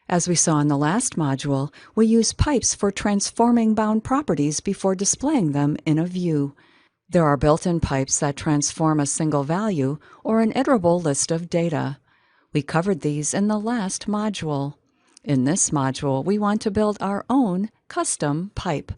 As we saw in the last module, we use pipes for transforming bound properties before displaying them in a view. There are built-in pipes that transform a single value or an iterable list of data. We covered these in the last module. In this module, we want to build our own custom pipe.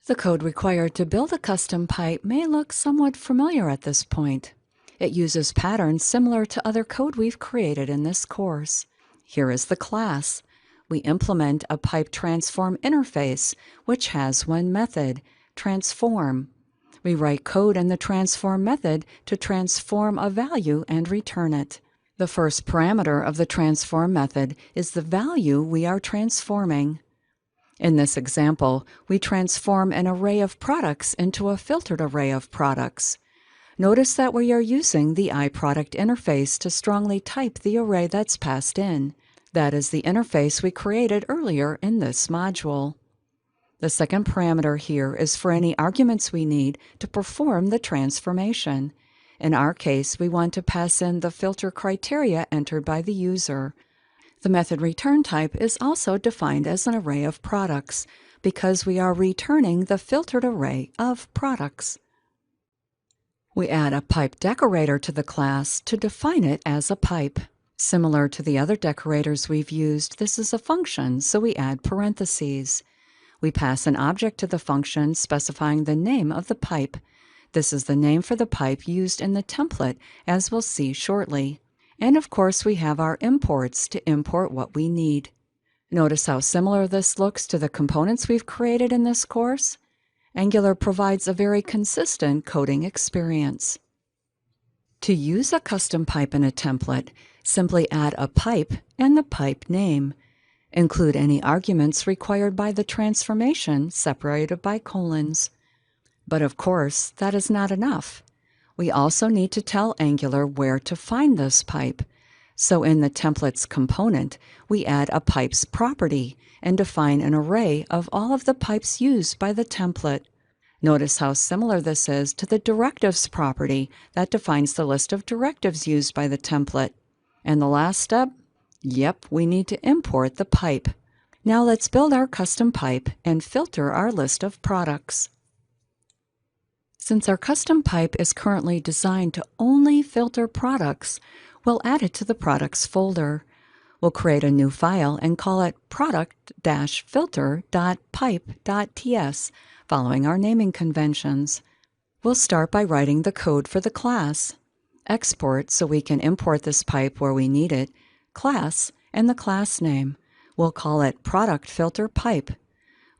The code required to build a custom pipe may look somewhat familiar at this point. It uses patterns similar to other code we've created in this course. Here is the class. We implement a pipe transform interface, which has one method, transform. We write code in the transform method to transform a value and return it. The first parameter of the transform method is the value we are transforming. In this example, we transform an array of products into a filtered array of products. Notice that we are using the iProduct interface to strongly type the array that's passed in. That is the interface we created earlier in this module. The second parameter here is for any arguments we need to perform the transformation. In our case, we want to pass in the filter criteria entered by the user. The method return type is also defined as an array of products because we are returning the filtered array of products. We add a pipe decorator to the class to define it as a pipe. Similar to the other decorators we've used, this is a function, so we add parentheses. We pass an object to the function specifying the name of the pipe. This is the name for the pipe used in the template, as we'll see shortly. And of course, we have our imports to import what we need. Notice how similar this looks to the components we've created in this course? Angular provides a very consistent coding experience. To use a custom pipe in a template, simply add a pipe and the pipe name. Include any arguments required by the transformation separated by colons. But of course, that is not enough. We also need to tell Angular where to find this pipe. So in the templates component, we add a pipes property and define an array of all of the pipes used by the template. Notice how similar this is to the directives property that defines the list of directives used by the template. And the last step? Yep, we need to import the pipe. Now let's build our custom pipe and filter our list of products. Since our custom pipe is currently designed to only filter products, we'll add it to the products folder. We'll create a new file and call it product-filter.pipe.ts, following our naming conventions. We'll start by writing the code for the class. Export so we can import this pipe where we need it, class, and the class name. We'll call it product-filter-pipe.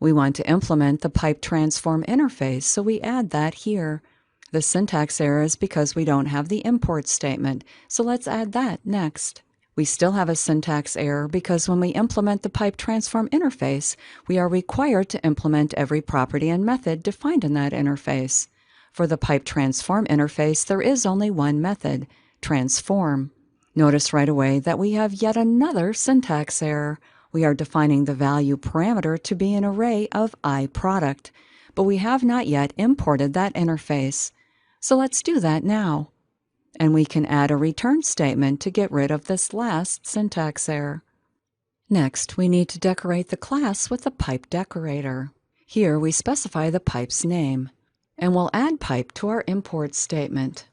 We want to implement the pipe transform interface, so we add that here. The syntax error is because we don't have the import statement, so let's add that next. We still have a syntax error because when we implement the pipe transform interface, we are required to implement every property and method defined in that interface. For the pipe transform interface, there is only one method, transform. Notice right away that we have yet another syntax error. We are defining the value parameter to be an array of iProduct, but we have not yet imported that interface. So let's do that now. And we can add a return statement to get rid of this last syntax error. Next, we need to decorate the class with a pipe decorator. Here we specify the pipe's name, and we'll add pipe to our import statement.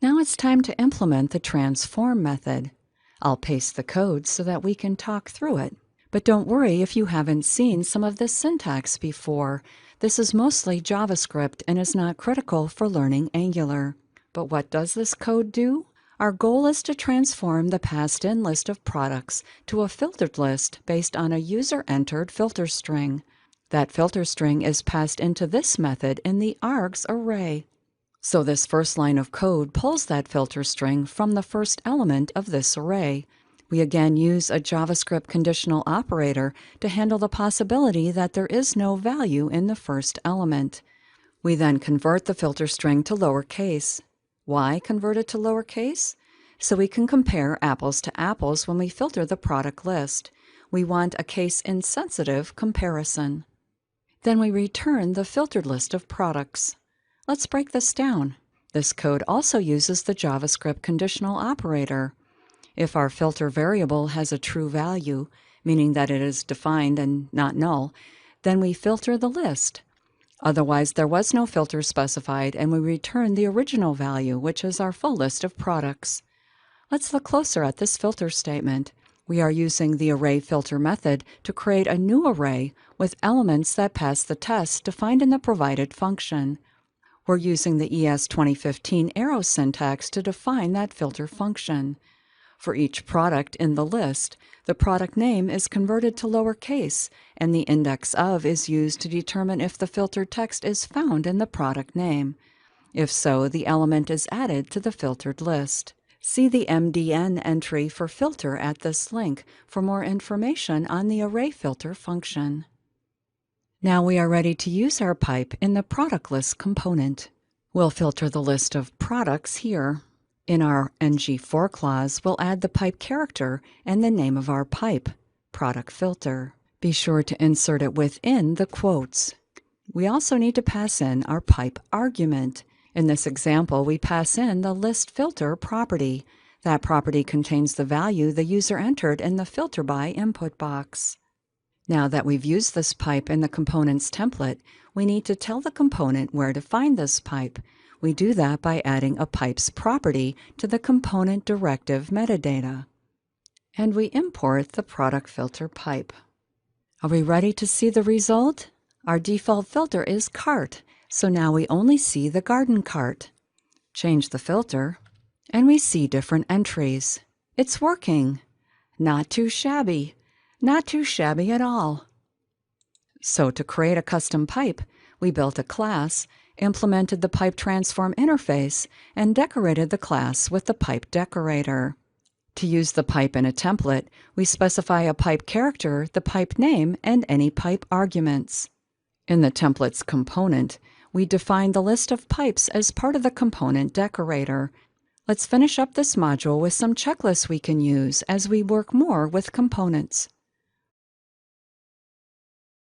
Now it's time to implement the transform method. I'll paste the code so that we can talk through it. But don't worry if you haven't seen some of this syntax before. This is mostly JavaScript and is not critical for learning Angular. But what does this code do? Our goal is to transform the passed-in list of products to a filtered list based on a user-entered filter string. That filter string is passed into this method in the args array. So this first line of code pulls that filter string from the first element of this array. We again use a JavaScript conditional operator to handle the possibility that there is no value in the first element. We then convert the filter string to lowercase. Why convert it to lowercase? So we can compare apples to apples when we filter the product list. We want a case-insensitive comparison. Then we return the filtered list of products. Let's break this down. This code also uses the JavaScript conditional operator. If our filter variable has a true value, meaning that it is defined and not null, then we filter the list. Otherwise, there was no filter specified, and we return the original value, which is our full list of products. Let's look closer at this filter statement. We are using the array filter method to create a new array with elements that pass the test defined in the provided function. We're using the ES 2015 arrow syntax to define that filter function. For each product in the list, the product name is converted to lowercase, and the index of is used to determine if the filtered text is found in the product name. If so, the element is added to the filtered list. See the MDN entry for filter at this link for more information on the array filter function. Now we are ready to use our pipe in the product list component. We'll filter the list of products here. In our ng-for clause, we'll add the pipe character and the name of our pipe, product filter. Be sure to insert it within the quotes. We also need to pass in our pipe argument. In this example, we pass in the list filter property. That property contains the value the user entered in the filter by input box. Now that we've used this pipe in the component's template, we need to tell the component where to find this pipe. We do that by adding a pipe's property to the component directive metadata. And we import the product filter pipe. Are we ready to see the result? Our default filter is cart, so now we only see the garden cart. Change the filter, and we see different entries. It's working. Not too shabby. Not too shabby at all. So to create a custom pipe, we built a class, implemented the pipe transform interface, and decorated the class with the pipe decorator. To use the pipe in a template, we specify a pipe character, the pipe name, and any pipe arguments. In the template's component, we define the list of pipes as part of the component decorator. Let's finish up this module with some checklists we can use as we work more with components.